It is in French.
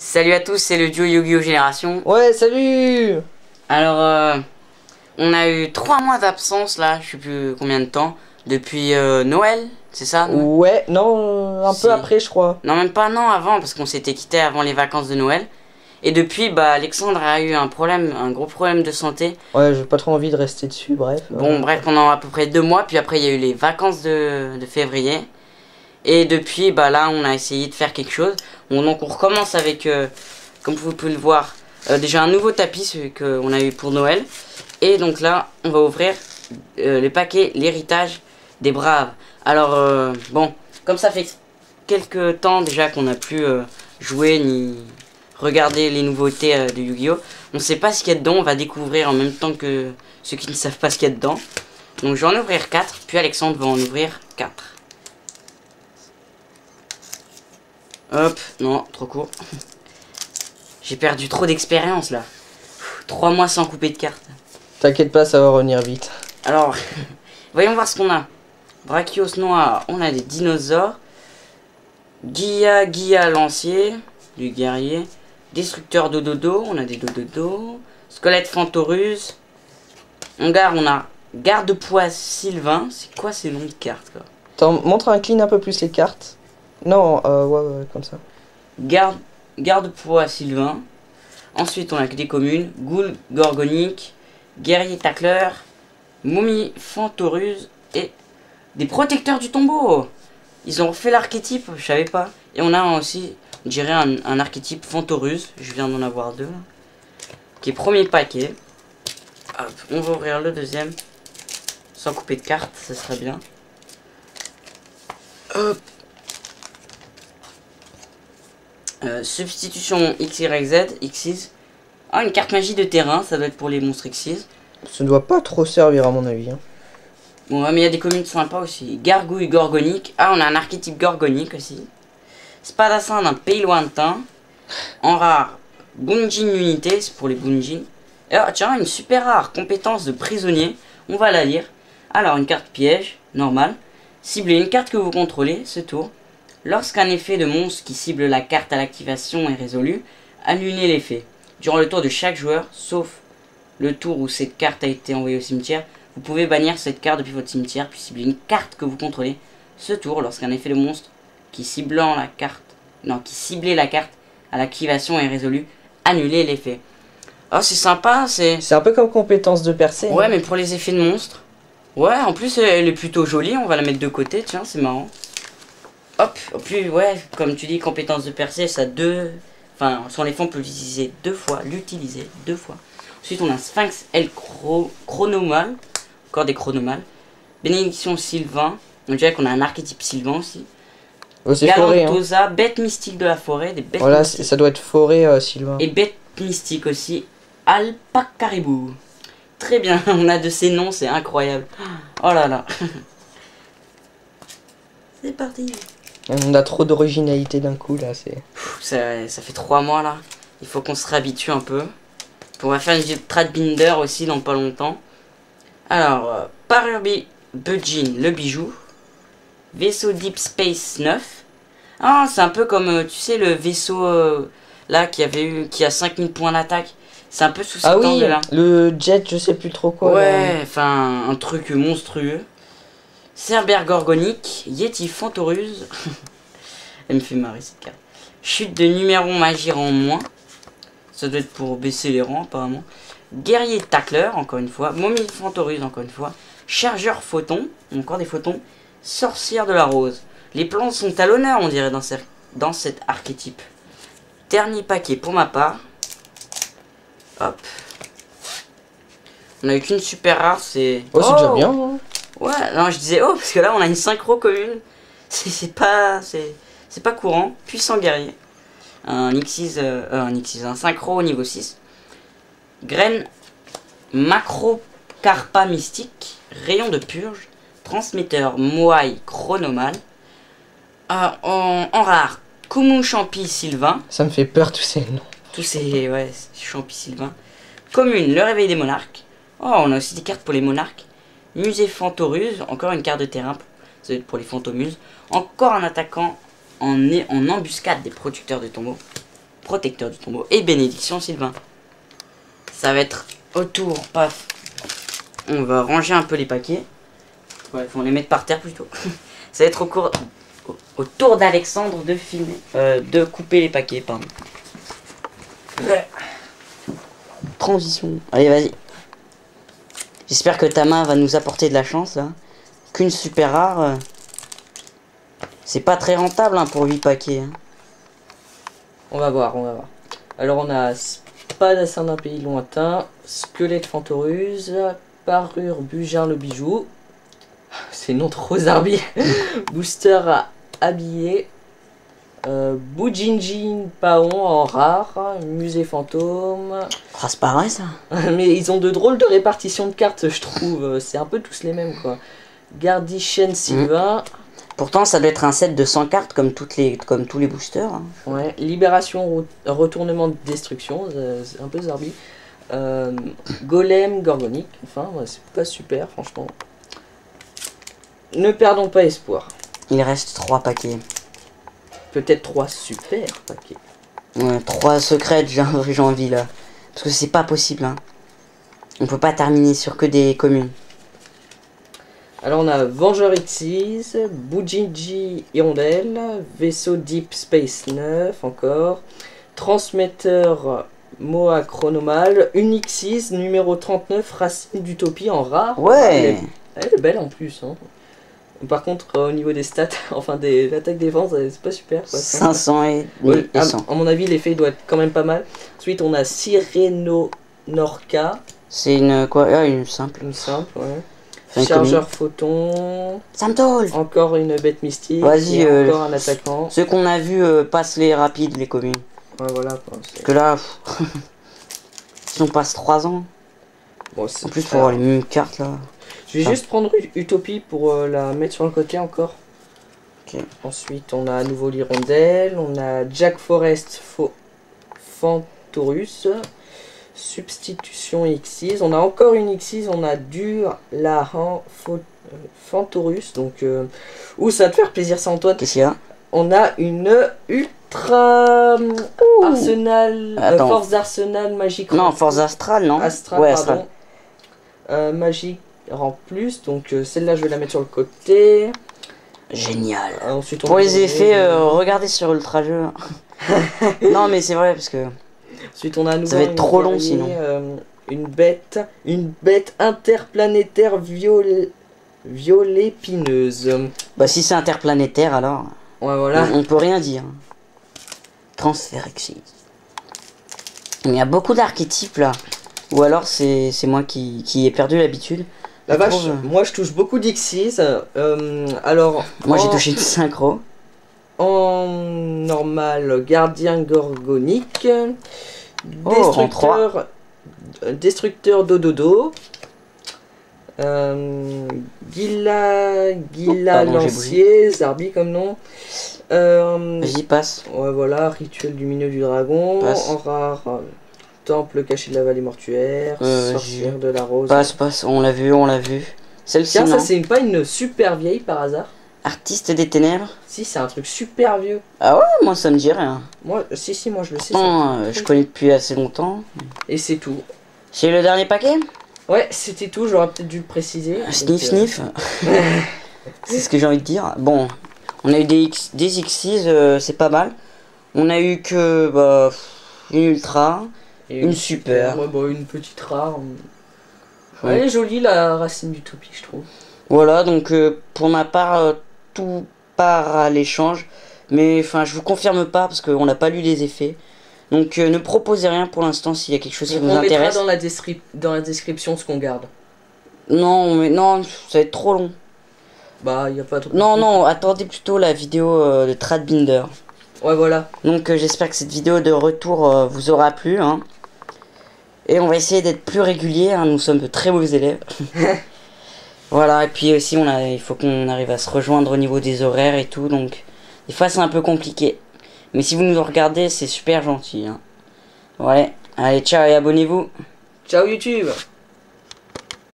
Salut à tous, c'est le duo Yu-Gi-Oh Génération. Ouais, salut. Alors, on a eu 3 mois d'absence là, je sais plus combien de temps, depuis Noël, c'est ça Noël? Ouais, non, un Si. peu après, je crois. Non, même pas, non, avant, parce qu'on s'était quitté avant les vacances de Noël. Et depuis, bah, Alexandre a eu un problème, un gros problème de santé. Ouais, j'ai pas trop envie de rester dessus, bref. Bon, bref, pendant à peu près 2 mois, puis après il y a eu les vacances de février. Et depuis, bah là, on a essayé de faire quelque chose. Bon, donc on recommence avec, comme vous pouvez le voir, déjà un nouveau tapis, celui qu'on a eu pour Noël. Et donc là, on va ouvrir le paquet, l'héritage des braves. Alors, bon, comme ça fait quelques temps déjà qu'on n'a plus joué ni regardé les nouveautés de Yu-Gi-Oh! On ne sait pas ce qu'il y a dedans, on va découvrir en même temps que ceux qui ne savent pas ce qu'il y a dedans. Donc je vais en ouvrir 4, puis Alexandre va en ouvrir 4. Hop, non, trop court. J'ai perdu trop d'expérience là. 3 mois sans couper de cartes. T'inquiète pas, ça va revenir vite. Alors, voyons voir ce qu'on a. Brachios noir, on a des dinosaures. Gia lancier, du guerrier. Destructeur dododo, on a des dododo. Squelette Fantorus. En gare, on a Garde-poids Sylvain. C'est quoi ces noms de cartes là? Attends, montre un clean un peu plus les cartes. Non, ouais, comme ça. Garde-poids Sylvain. Ensuite, on a que des communes. Ghoul Gorgonique, Guerrier Tacleur, Momie Fantoruse et des protecteurs du tombeau. Ils ont refait l'archétype, je savais pas. Et on a aussi, je dirais, un archétype Fantoruse. Je viens d'en avoir 2. Qui est premier paquet. Hop, on va ouvrir le deuxième. Sans couper de carte, ça serait bien. Hop. Substitution XYZ, Xyz. Ah, une carte magie de terrain, ça doit être pour les monstres Xyz. Ça ne doit pas trop servir à mon avis. Hein. Bon, ouais, mais il y a des communes sympas aussi. Gargouille Gorgonique. Ah, on a un archétype Gorgonique aussi. Spadassin d'un pays lointain. En rare, Bunjin Unité, c'est pour les Bunjin. Et ah, tiens, une super rare compétence de prisonnier. On va la lire. Alors, une carte piège, normale. Ciblez une carte que vous contrôlez, ce tour. Lorsqu'un effet de monstre qui cible la carte à l'activation est résolu, annulez l'effet. Durant le tour de chaque joueur, sauf le tour où cette carte a été envoyée au cimetière, vous pouvez bannir cette carte depuis votre cimetière, puis cibler une carte que vous contrôlez. Ce tour, lorsqu'un effet de monstre qui ciblait la carte à l'activation est résolu, annulez l'effet. Oh, c'est sympa, c'est un peu comme compétence de percée. Ouais, hein. mais pour les effets de monstre. Ouais, en plus, elle est plutôt jolie, on va la mettre de côté, tiens, c'est marrant. Hop, en plus, ouais, comme tu dis, compétence de percée, ça Enfin, son effet, on peut l'utiliser 2 fois, Ensuite, on a Sphinx L Chronomal, encore des chronomales. Bénédiction Sylvain, on dirait qu'on a un archétype Sylvain aussi. Oh, c'est forêt. Hein. Galantosa, bête mystique de la forêt, des bêtes voilà, mystiques. ça doit être forêt, Sylvain. Et bête mystique aussi, Alpacaribou. Très bien, on a de ces noms, c'est incroyable. Oh là là. C'est parti. On a trop d'originalité d'un coup là, c'est. Ça fait 3 mois là. Il faut qu'on se réhabitue un peu. On va faire une vidéo de Tradbinder aussi dans pas longtemps. Alors, Parurbi Bujin, le bijou. Vaisseau Deep Space 9. Ah, c'est un peu comme, tu sais, le vaisseau là qui a 5000 points d'attaque. C'est un peu sous cet angle là. Le jet, je sais plus trop quoi. Ouais, enfin, un truc monstrueux. Cerbère Gorgonique, Yeti Fantoruse. Elle me fait marrer cette carte. Chute de numéro magie en moins. Ça doit être pour baisser les rangs apparemment. Guerrier Tacleur, encore une fois. Momie Fantoruse, encore une fois. Chargeur Photon, encore des photons. Sorcière de la rose. Les plantes sont à l'honneur, on dirait, dans cet archétype. Dernier paquet pour ma part. Hop. On a eu qu'une super rare, c'est... Oh, c'est déjà bien. Hein. Ouais, non, je disais oh, parce que là, on a une synchro commune. C'est pas courant. Puissant guerrier. Un synchro au niveau 6. Graine Macrocarpa mystique. Rayon de purge. Transmetteur Moai chronomal. En rare, Kumu Champi Sylvain. Ça me fait peur tous ces noms. Tous ces Champi Sylvain. Commune, le réveil des monarques. Oh, on a aussi des cartes pour les monarques. Musée Fantoruse, encore une carte de terrain, ça va être pour les fantomuses. Encore un attaquant en embuscade des producteurs de tombeaux. protecteur du tombeau et bénédiction Sylvain. Ça va être au tour, paf. On va ranger un peu les paquets. Ouais, faut les mettre par terre plutôt. Ça va être au tour d'Alexandre de filmer, de couper les paquets, pardon. Transition. Allez, vas-y. J'espère que ta main va nous apporter de la chance là. Qu'une super rare. C'est pas très rentable hein, pour 8 paquets. Hein. On va voir, on va voir. Alors on a Spadassin d'un pays lointain, Squelette Fantoruse, Parure Bugin le bijou. C'est non trop zarbi. Booster à habiller. Bujinjin Paon en rare, musée fantôme. Oh, c'est pas vrai ça. Mais ils ont de drôles de répartition de cartes, je trouve. C'est un peu tous les mêmes quoi. Gardichen Sylvain. Pourtant, ça doit être un set de 100 cartes comme tous les boosters. Hein. Ouais. Libération, retournement de destruction, c'est un peu zarbi. Golem Gorgonique. Enfin, ouais, c'est pas super, franchement. Ne perdons pas espoir. Il reste 3 paquets. Peut-être 3 super paquets. Ouais, 3 secrets, j'ai envie là. Parce que c'est pas possible. Hein. On peut pas terminer sur que des communes. Alors on a Vengeur Xyz, Bujinji Hirondelle, Vaisseau Deep Space 9 encore, Transmetteur Moa Chronomal, Unixis numéro 39, Racine d'Utopie en rare. Ouais. Elle est belle en plus. Hein. Par contre, au niveau des stats, enfin de l'attaque défense, c'est pas super. Quoi. 500 et, ouais, et 100. À mon avis, l'effet doit être quand même pas mal. Ensuite, on a Sireno-Norca. C'est une quoi? Ah, une simple. Une simple, ouais. Enfin, Chargeur photon. Ça me tôle. Encore une bête mystique. Vas-y, encore un attaquant. Ceux qu'on a vu passent les rapides, les communes. Ouais, voilà. Quoi, parce que là, si on passe 3 ans. Bon, en plus, pour avoir les mêmes cartes là. Je vais juste prendre Utopie pour la mettre sur le côté encore. Okay. Ensuite, on a à nouveau l'hirondelle. On a Jack Forest Fantorus. Substitution Xyz. On a encore une Xyz. On a Durahan Fantorus. Donc, où ça va te faire plaisir, ça, Antoine. Qu'est-ce qu'il y a? On a une ultra arsenal. Force d'arsenal magique. Non, force astrale, non? Astral, ouais, pardon. Magique en plus. Donc, celle-là, je vais la mettre sur le côté. Génial. Ensuite, pour les effets, regardez sur Ultra Jeu. Non, mais c'est vrai parce que. Ensuite, on a à nouveau ça va être trop long sinon. Une bête interplanétaire violet-pineuse. Bah, si c'est interplanétaire, alors. Ouais, voilà. On peut rien dire. Transfert Xyz. Il y a beaucoup d'archétypes là. Ou alors c'est moi qui ai perdu l'habitude. La vache, moi je touche beaucoup d'Xyz. Alors. Moi j'ai touché une synchro. En normal, gardien gorgonique. Destructeur dododo. Gila lancier, Zarbi comme nom. J'y passe. Ouais, voilà, rituel lumineux du dragon. Passe. En rare, temple caché de la vallée mortuaire. Sorcière de la rose. Passe, on l'a vu. Celle-ci. Tiens, ça c'est pas une super vieille par hasard. Artiste des ténèbres. Si, c'est un truc super vieux. Ah ouais, moi ça me dit rien. Moi, si, moi je le sais. Je connais depuis assez longtemps. Et c'est tout. C'est le dernier paquet? Ouais, c'était tout, j'aurais peut-être dû le préciser. Sniff. C'est ce que j'ai envie de dire. Bon, on a eu des Xyz, c'est pas mal. On a eu que une ultra, une super. Ouais, une petite rare. Ouais. Elle est jolie la racine d'Utopie, je trouve. Voilà, donc pour ma part, tout part à l'échange. Mais enfin, je vous confirme pas parce qu'on n'a pas lu les effets. Donc ne proposez rien pour l'instant s'il y a quelque chose qui vous intéresse. On mettra dans la description ce qu'on garde. Non, mais non, ça va être trop long. Bah, il y a pas trop. Non, attendez plutôt la vidéo de Tradbinder. Ouais, voilà. Donc j'espère que cette vidéo de retour vous aura plu. Hein. Et on va essayer d'être plus régulier. Hein. Nous sommes de très mauvais élèves. Voilà, et puis aussi il faut qu'on arrive à se rejoindre au niveau des horaires et tout. Donc des fois c'est un peu compliqué. Mais si vous nous regardez, c'est super gentil. Hein. Ouais, allez, ciao et abonnez-vous. Ciao YouTube.